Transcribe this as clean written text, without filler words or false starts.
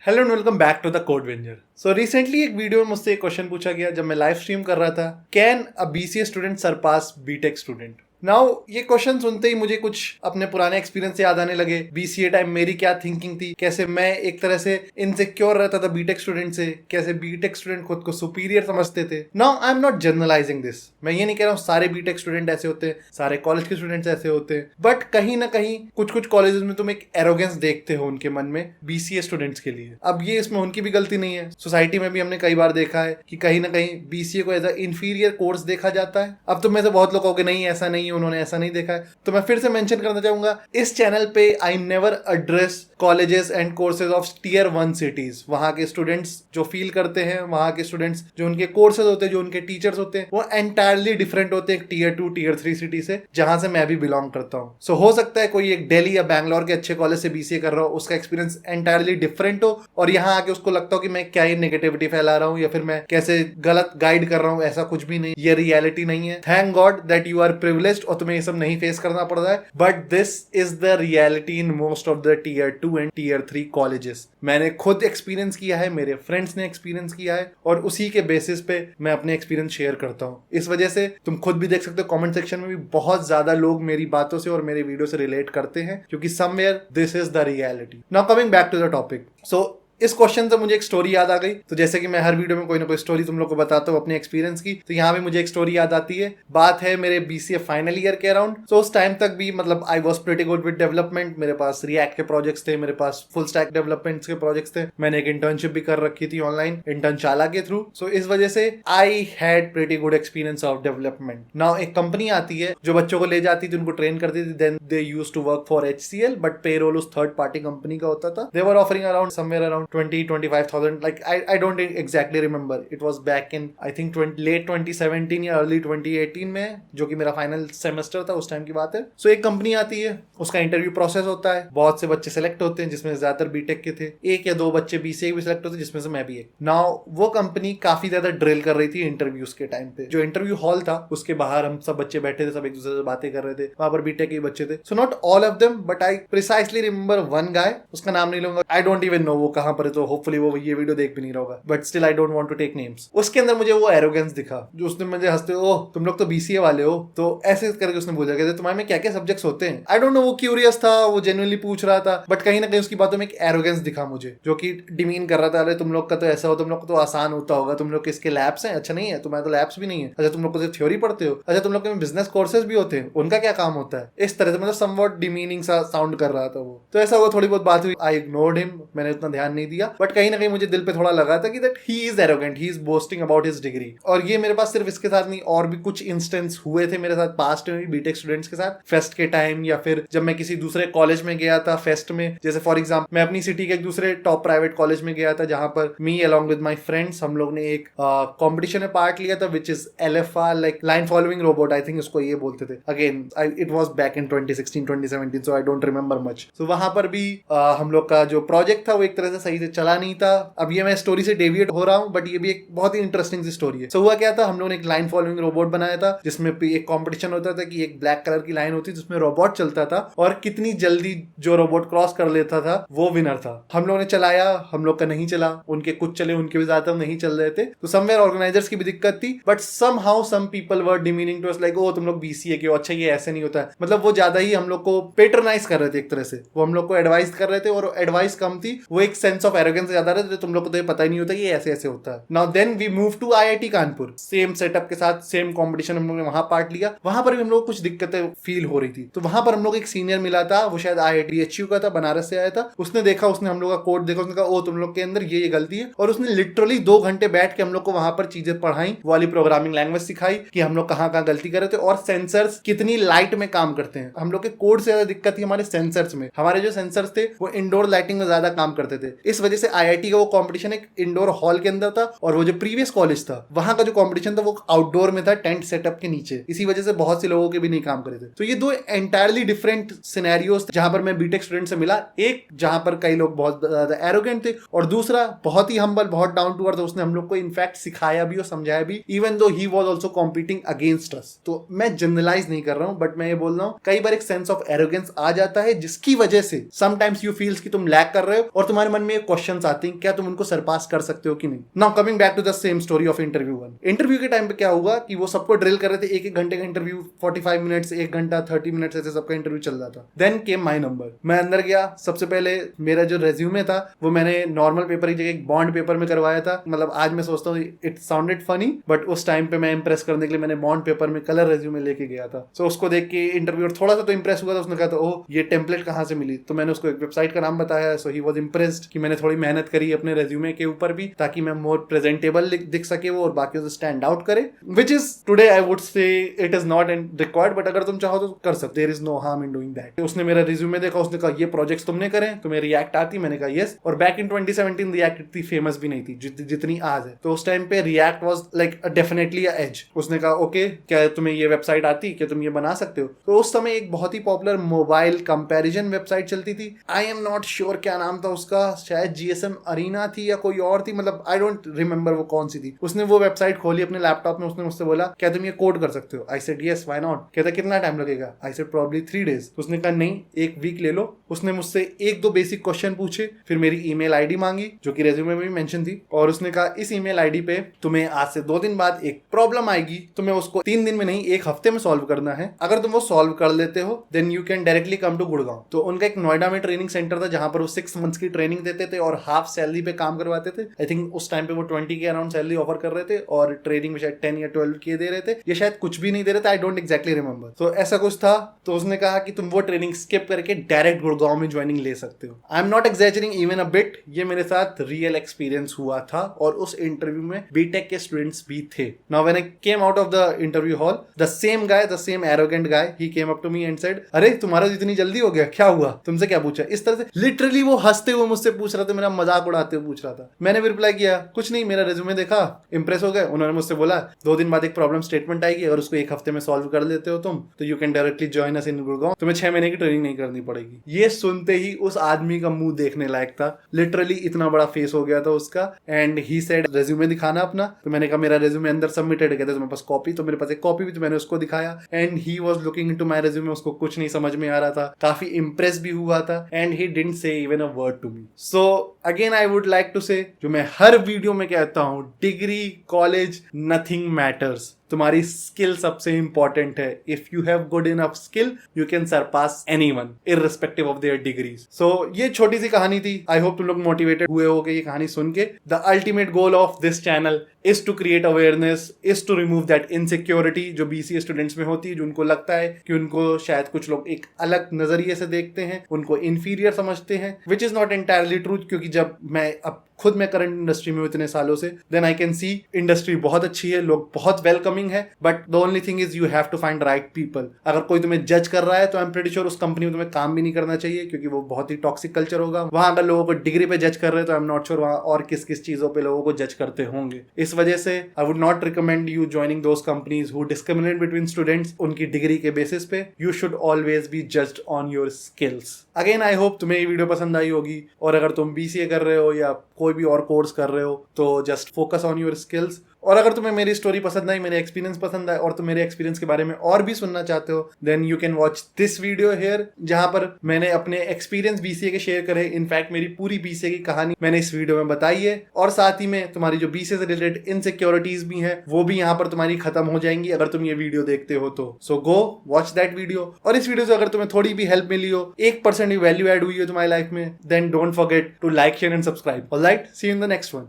Hello and welcome back to the code venger. So recently एक video में मुझसे एक क्वेश्चन पूछा गया जब मैं लाइव स्ट्रीम कर रहा था, can a BCA student surpass BTech student? Now ये क्वेश्चन सुनते ही मुझे कुछ अपने पुराने एक्सपीरियंस से याद आने लगे। बीसीए टाइम मेरी क्या थिंकिंग थी, कैसे मैं एक तरह से इनसिक्योर रहता था बीटेक स्टूडेंट से, कैसे बीटेक स्टूडेंट खुद को सुपीरियर समझते थे। Now I am not generalising this, मैं ये नहीं कह रहा हूँ सारे बीटेक स्टूडेंट ऐसे होते हैं, सारे कॉलेज के स्टूडेंट्स ऐसे होते हैं, बट कहीं ना कहीं कुछ कुछ कॉलेजेस में तुम एक एरोगेंस देखते हो उनके मन में बीसीए स्टूडेंट्स के लिए। अब ये इसमें उनकी भी गलती नहीं है, सोसाइटी में भी हमने कई बार देखा है कि कहीं ना कहीं बीसीए को एज अ इंफीरियर कोर्स देखा जाता है। अब तुम में से बहुत लोग कहोगे नहीं ऐसा नहीं है, उन्होंने ऐसा नहीं देखा है, तो मैं फिर से मेंशन करना चाहूंगा इस चैनल पे I never address colleges and courses of tier 1 cities. वहां के स्टूडेंट्स जो फील करते हैं, वहां के स्टूडेंट्स जो उनके कोर्सेज होते हैं, जो उनके टीचर्स होते हैं, वो एंटायरली डिफरेंट होते हैं टीयर 2 टीयर 3 सिटी से, जहां से मैं भी बिलोंग करता हूं। सो हो सकता है कोई एक दिल्ली या बैंगलोर के अच्छे कॉलेज से बीसीए कर रहा हो, उसका एक्सपीरियंस एंटायरली डिफरेंट हो और यहाँ आके उसको लगता हो कि मैं क्या ही नेगेटिविटी फैला रहा हूँ या फिर मैं कैसे गलत गाइड कर रहा हूँ। ऐसा कुछ भी नहीं, ये रियलिटी नहीं है। Thank God that you are privileged और तुम्हें ये सब नहीं फेस करना पड़ रहा है, but this is the reality in most of the tier 2 and tier 3 colleges. मैंने खुद एक्सपीरियंस किया है, मेरे फ्रेंड्स ने एक्सपीरियंस किया है और उसी के बेसिस पे मैं अपने एक्सपीरियंस शेयर करता हूँ। इस वजह से तुम खुद भी देख सकते हो कमेंट सेक्शन में भी बहुत ज्यादा लोग मेरी बातों से और मेरे वीडियो से रिलेट करते हैं, क्योंकि somewhere this is the reality. Now coming back to the topic, so इस क्वेश्चन से मुझे एक स्टोरी याद आ गई। तो जैसे कि मैं हर वीडियो में कोई ना कोई स्टोरी तुम लोग को बताता हूँ अपने एक्सपीरियंस की, तो यहाँ भी मुझे एक स्टोरी याद आती है। बात है मेरे बीसीए फाइनल ईयर के अराउंड। सो उस टाइम तक भी मतलब I was pretty good with development. मेरे पास रिएक्ट के प्रोजेक्ट्स थे, मेरे पास फुल स्टैक डेवलपमेंट्स के प्रोजेक्ट्स थे। मैंने एक इंटर्नशिप भी कर रखी थी ऑनलाइन, इंटर्न चाला के थ्रू। सो इस वजह से I had pretty good experience of development. Now एक कंपनी आती है जो बच्चों को ले जाती थी, उनको ट्रेन करती थी, then they used to work for HCL, but payroll उस थर्ड पार्टी कंपनी का होता था। They were offering around somewhere around 20-25,000, like I don't exactly remember, it was back in I think late 2017 या early 2018 में, जो कि मेरा final semester था उस टाइम की बात है। सो एक कंपनी आती है, उसका इंटरव्यू प्रोसेस होता है, बहुत से बच्चे सेलेक्ट होते हैं जिसमें ज्यादातर बीटेक के थे, एक या दो बच्चे बीसीए भी सेलेक्ट होते हैं जिसमें से मैं भी एक। नाउ वो कंपनी काफी ज्यादा ड्रिल कर रही थी इंटरव्यूज के टाइम पे। जो इंटरव्यू हॉल था उसके बाहर हम सब बच्चे बैठे थे, सब एक दूसरे से बातें कर रहे थे, वहां पर बीटेक के बच्चे थे। So not all of them, but I precisely remember one guy, उसका नाम नहीं लूंगा, आई डोंट इवन नो वो कहां पर है, तो होपफुली वो ये वीडियो देख भी नहीं रहा होगा, but still I don't want to take names. उसके अंदर मुझे वो एरोगेंस दिखा, जो उसने मुझे हंसते, ओह तुम लोग तो बीसीए वाले हो, तो ऐसे करके उसने बोला कहते तुम्हारे में क्या क्या सब्जेक्ट्स होते हैं। आई डोंट नो, वो क्यूरियस था, वो जेन्युइनली पूछ रहा था, बट कहीं ना कहीं उसकी बातों में एक एरोगेंस दिखा मुझे, जो कि डिमीन कर रहा था, अरे तुम लोग का तो ऐसा हो, तुम लोग को तो आसान होता होगा, तुम लोग किसके लैब्स हैं, अच्छा नहीं है तुम्हारे तो लैब्स भी नहीं है, अच्छा तुम लोग को तो थ्योरी पढ़ते हो, अच्छा तुम लोग के बिजनेस कोर्सेज भी होते हैं, उनका क्या काम होता है। इस तरह से मतलब समवॉट डिमीनिंग सा साउंड कर रहा था वो। तो ऐसा वो थोड़ी बहुत बात हुई, आई इग्नोर्ड हिम, मैंने उतना ध्यान नहीं दिया, बट कहीं ना कहीं मुझे दिल पे थोड़ा लगा था कि that he is arrogant, he is boasting about his degree. और ये मेरे पास सिर्फ इसके साथ नहीं, और भी कुछ इंस्टेंस हुए थे मेरे साथ पास्ट में भी बीटेक स्टूडेंट्स के साथ, फेस्ट के टाइम या फिर जब मैं किसी दूसरे कॉलेज में गया था फेस्ट में। जैसे फॉर एग्जाम्पल मैं अपनी सिटी के एक दूसरे टॉप प्राइवेट कॉलेज में गया था, जहां पर me along with my friends हम लोग ने एक कॉम्पिटिशन में पार्ट लिया था, which is LFR, like line following robot, I think उसको ये बोलते थे। Again it was back in 2016-2017, so I don't remember much. So वहां पर भी हम लोग का जो प्रोजेक्ट था वो एक तरह से सही से चला नहीं था। अब ये मैं स्टोरी से डेविएट हो रहा हूँ, बट ये भी एक बहुत ही इंटरेस्टिंग सी स्टोरी है। सो हुआ क्या था, हम लोगों ने एक लाइन फॉलोइंग रोबोट बनाया था, जिसमें एक कॉम्पिटिशन होता था कि एक ब्लैक कलर की लाइन होती जिसमें रोबोट चलता था और कितनी जल्दी जो रोबोट क्रॉस कर लेता था वो विनर था। हम लोगों ने चलाया, हम लोग का नहीं चला, उनके कुछ चले, उनके भी ज्यादा नहीं चल रहे थे। तो समवेयर ऑर्गेनाइजर्स की भी दिक्कत थी, but somehow some people were demeaning to us, like ओ तुम लोग बीसीए के हो, अच्छा ये ऐसे नहीं होता है। मतलब वो ज्यादा ही हम लोग को पेट्रोनाइज कर रहे थे एक तरह से, वो हम लोग को एडवाइस कर रहे थे, और एडवाइस कम थी, वो एक सेंस ऑफ एरोगेंस ज्यादा रहे थे, तुम लोग को तो ये पता ही नहीं होता कि ये ऐसे ऐसे होता है। Now then we move to IIT Kanpur, same setup के साथ, सेम कंपटीशन हम लोग ने वहां पार्ट लिया। वहां पर भी हम लोग कुछ दिक्कतें फील हो रही थी, तो वहां पर हम लोग एक सीनियर मिला था, वो शायद IIT का था, बनारस से आया था। उसने देखा, उसने हम लोग का कोड देखा, उसने कहा ओ तुम लोग के अंदर ये गलती है, और उसने लिटरली 2 घंटे बैठ के हम लोग को वहां पर चीजें पढ़ाई, वाली प्रोग्रामिंग लैंग्वेज सिखाई कि हम लोग कहाँ कहाँ गलती कर रहे थे और सेंसर्स कितनी लाइट में काम करते हैं। हम लोग के कोड से ज्यादा दिक्कत थी हमारे सेंसर्स में। हमारे जो सेंसर्स थे वो इंडोर लाइटिंग में ज्यादा काम करते थे। इस वजह से IIT का वो कंपटीशन एक इंडोर हॉल के अंदर था, और वो जो प्रीवियस कॉलेज था वहां का जो कंपटीशन था वो आउटडोर में था, टेंट सेटअप के नीचे। इसी वजह से बहुत से लोगों के भी नहीं काम करे थे। तो ये दो एंटायरली डिफरेंट सिनेरियोस जहां पर मैं बीटेक स्टूडेंट से मिला, एक जहां पर कई लोग बहुत ज्यादा एरोगेंट थे, और दूसरा बहुत ही हम्बल, बहुत डाउन टू अर्थ। उसने हम लोग को इनफैक्ट सिखाया भी और समझाया भी, even though he was also competing against us. तो मैं जनरलाइज नहीं कर रहा हूं, बट मैं ये बोल रहा हूं कई बार एक सेंस ऑफ एरोगेंस आ जाता है, जिसकी वजह से समटाइम्स यू फील्स कि तुम लैग कर रहे हो, और तुम्हारे मन में क्वेश्चंस आते हैं, क्या तुम उनको सरपास कर सकते हो कि नहीं। Now coming back to the same story of interview 1। Interview के टाइम पे क्या हुआ कि वो सबको ड्रिल कर रहे थे, एक घंटे का इंटरव्यू, 45 मिनट्स, 1 घंटा, 30 मिनट्स, ऐसे सबका इंटरव्यू चल रहा था। Then came my number. मैं अंदर गया, सबसे पहले मेरा जो रेज्यूमे था वो मैंने नॉर्मल पेपर की जगह एक बॉन्ड पेपर में करवाया था। मतलब आज मैं सोचता हूँ इट साउंडेड फनी, बट उस टाइम पे मैं इंप्रेस करने के लिए मैंने बॉन्ड पेपर में कलर रेज्यूमे लेके गया था। सो उसको देख के इंटरव्यूअर थोड़ा सा तो इंप्रेस हुआ था। उसने कहा था ओह ये टेम्पलेट कहाँ से मिली, तो मैंने उसको एक वेबसाइट का नाम बताया। सो ही वाज इम्प्रेस्ड कि मैंने थोड़ी मेहनत करी अपने रेज्यूमे के ऊपर भी, ताकि मैं मोर प्रेजेंटेबल दिख सके वो और बाकी से स्टैंड आउट करे, which is today I would say it is not required, but अगर तुम चाहो तो कर सकते, there is no harm in doing that. उसने मेरा रिज्यूमे देखा, उसने कहा ये प्रोजेक्ट्स तुमने करे, तुम्हें रिएक्ट आती? मैंने कहा यस। और बैक इन 2017 रिएक्ट इतनी फेमस भी नहीं थी जितनी आज है। तो उस टाइम पे react was like definitely a edge. उसने कहा ओके क्या तुम्हें ये वेबसाइट आती, क्या तुम ये बना सकते हो? तो उस समय एक बहुत ही पॉपुलर मोबाइल कंपैरिजन वेबसाइट चलती थी, आई एम नॉट श्योर क्या नाम था उसका, शायद जीएसएम अरीना थी या कोई और थी, मतलब आई डोंट रिमेंबर वो कौन सी थी। उसने वो वेबसाइट खोली अपने लैपटॉप में, उसने मुझसे बोला क्या तुम ये कोड कर सकते हो? I said yes why not. कहता कितना टाइम लगेगा? I said probably 3 days। उसने कहा नहीं 1 वीक ले लो। उसने मुझसे 1-2 बेसिक क्वेश्चन पूछे, फिर मेरी ईमेल आईडी मांगी जो कि रेज्यूमे में भी मेंशन थी, और उसने कहा इस ईमेल आईडी पे तुम्हें आज से 2 दिन बाद एक प्रॉब्लम आएगी, तुम्हें उसको 3 दिन में नहीं 1 हफ्ते में सॉल्व करना है। अगर तुम वो सॉल्व कर लेते हो then you can directly come to Gurgaon. तो उनका एक नोएडा में ट्रेनिंग सेंटर था जहां पर वो 6 मंथ्स की ट्रेनिंग देते थे और हाफ सैलरी पे काम करवाते थे। आई थिंक उस टाइम पे वो 20 के अराउंड सैलरी ऑफर कर रहे थे और ट्रेनिंग में शायद 10 या 12 के दे रहे थे, या शायद कुछ भी नहीं दे रहे थे, आई डोंट एग्जैक्टली रिमेंबर। तो ऐसा कुछ था। तो उसने कहा कि तुम वो ट्रेनिंग स्किप करके डायरेक्ट गुड़गांव में ज्वाइनिंग ले सकते हो। I am not exaggerating even a bit, ये मेरे साथ रियल एक्सपीरियंस हुआ था और उस इंटरव्यू में बीटेक के स्टूडेंट्स भी थे। Now when I came out of the interview hall, the same guy, the same arrogant guy, he came up to me and said अरे तुम्हारा इतनी जल्दी हो गया, क्या हुआ, तुमसे क्या पूछा? इस तरह से लिटरली वो हंसते हुए मुझसे पूछ रहा था, मेरा मजाक उड़ाते हुए पूछ रहा था। मैंने भी रिप्लाई किया कुछ नहीं, मेरा रेज्यूमे देखा, इंप्रेस हो गए। उन्होंने मुझसे बोला 2 दिन बाद एक प्रॉब्लम स्टेटमेंट आएगी, अगर उसको 1 हफ्ते में सॉल्व कर लेते हो तुम तो you can directly join us in Gurgaon, तुम्हें 6 महीने की ट्रेनिंग नहीं करनी पड़ेगी। ये सुनते ही उस आदमी का मुंह देखने लायक था, लिटरली इतना बड़ा फेस हो गया था उसका। एंड ही सेड रेज्यूमे दिखाना अपना। तो मैंने कहा मेरा रेज्यूमे अंदर सबमिटेड है। कहते तुम्हारे पास कॉपी? तो मेरे पास एक कॉपी भी, तो मैंने उसको दिखाया and he was looking into my resume. उसको कुछ नहीं समझ में आ रहा था, काफी इंप्रेस भी हुआ था and he didn't say even a word to me. So again I would like to say, जो मैं हर वीडियो में कहता हूं, डिग्री कॉलेज नथिंग मैटर्स, तुम्हारी स्किल सबसे इंपॉर्टेंट है। If you have good enough skill you can surpass anyone irrespective of their degrees. So ये छोटी सी कहानी थी। आई होप तुम लोग मोटिवेटेड हुए होगे ये कहानी सुन के। The ultimate goal of this channel is to create awareness, is to remove that insecurity जो बीसीए स्टूडेंट्स में होती है, जो उनको लगता है कि उनको शायद कुछ लोग एक अलग नजरिए से देखते हैं, उनको इंफीरियर समझते हैं, which is not entirely truth. क्योंकि जब मैं अब खुद मैं करंट इंडस्ट्री में हूं इतने सालों से, then I can see industry बहुत अच्छी है, लोग बहुत वेलकमिंग है, but the only thing is you have to find right people. अगर कोई तुम्हें जज कर रहा है तो आई एम प्रीटी श्योर उस कंपनी में तुम्हें काम भी नहीं करना चाहिए, क्योंकि वो बहुत ही टॉक्सिक कल्चर होगा। वहां अगर लोगों को डिग्री पे जज कर रहे हैं तो आई एम नॉट श्योर वहां और किस किस चीजों पे लोगों को जज करते होंगे। इस वजह से I would not recommend you joining those companies who discriminate between students उनकी डिग्री के बेसिस पे। You should always be judged on your skills. Again I hope तुम्हें ये वीडियो पसंद आई होगी, और अगर तुम बीसीए कर रहे हो या कोई भी और कोर्स कर रहे हो तो just focus on your skills. और अगर तुम्हें मेरी स्टोरी पसंद आई, मेरे एक्सपीरियंस पसंद आए और तुम मेरे एक्सपीरियंस के बारे में और भी सुनना चाहते हो, then you can watch this video here, जहां पर मैंने अपने एक्सपीरियंस बीसीए के शेयर करे। इनफैक्ट मेरी पूरी बीसीए की कहानी मैंने इस वीडियो में बताई है, और साथ ही में तुम्हारी जो बीसीए से रिलेटेड इनसिक्योरिटीज भी हैं वो भी यहाँ पर तुम्हारी खत्म हो जाएंगी अगर तुम ये वीडियो देखते हो तो। सो गो वॉच दैट वीडियो। और इस वीडियो से अगर तुम्हें थोड़ी भी हेल्प मिली हो, 1% वैल्यू एड हुई हो तुम्हारी लाइफ में, then don't forget to like, share and subscribe. Alright, see you in the next one.